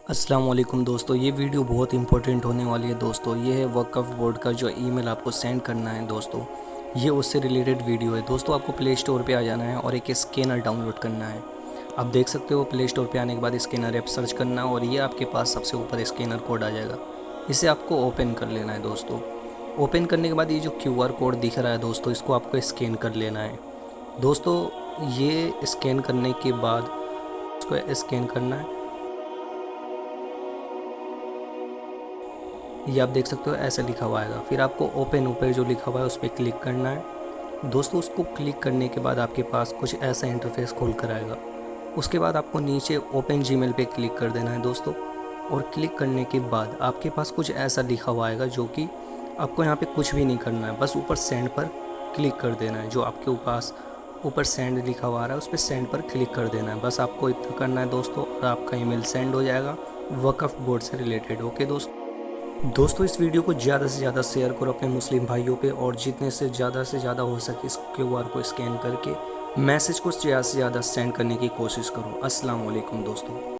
अस्सलाम वालेकुम दोस्तों, ये वीडियो बहुत इंपॉर्टेंट होने वाली है दोस्तों। ये है वक्फ़ बोर्ड का जो ईमेल आपको सेंड करना है दोस्तों। ये उससे रिलेटेड वीडियो है दोस्तों। आपको प्ले स्टोर पे आ जाना है और एक स्कैनर डाउनलोड करना है। आप देख सकते हो प्ले स्टोर पे आने के बाद स्कैनर ऐप सर्च करना है और ये आपके पास सबसे ऊपर स्कैनर कोड आ जाएगा। इसे आपको ओपन कर लेना है दोस्तों। ओपन करने के बाद ये जो QR कोड दिख रहा है दोस्तों, इसको आपको स्कैन कर लेना है दोस्तों। ये स्कैन करने के बाद इसको स्कैन करना है। ये आप देख सकते हो ऐसे लिखा हुआ आएगा। फिर आपको ओपन ऊपर जो लिखा हुआ है उस पर क्लिक करना है दोस्तों। उसको क्लिक करने के बाद आपके पास कुछ ऐसा इंटरफेस खोल कर आएगा। उसके बाद आपको नीचे ओपन जीमेल पे क्लिक कर देना है दोस्तों। और क्लिक करने के बाद आपके पास कुछ ऐसा लिखा हुआ आएगा, जो कि आपको यहाँ पे कुछ भी नहीं करना है, बस ऊपर सेंड पर क्लिक कर देना है। जो आपके पास ऊपर सेंड लिखा हुआ आ रहा है उस पर सेंड पर क्लिक कर देना है। बस आपको इतना करना है दोस्तों और आपका ईमेल सेंड हो जाएगा वक्फ़ बोर्ड से रिलेटेड। ओके दोस्तों, इस वीडियो को ज़्यादा से ज़्यादा शेयर करो अपने मुस्लिम भाइयों पे, और जितने से ज़्यादा हो सके इस QR को स्कैन करके मैसेज को ज़्यादा से ज़्यादा सेंड करने की कोशिश करो। अस्सलाम वालेकुम दोस्तों।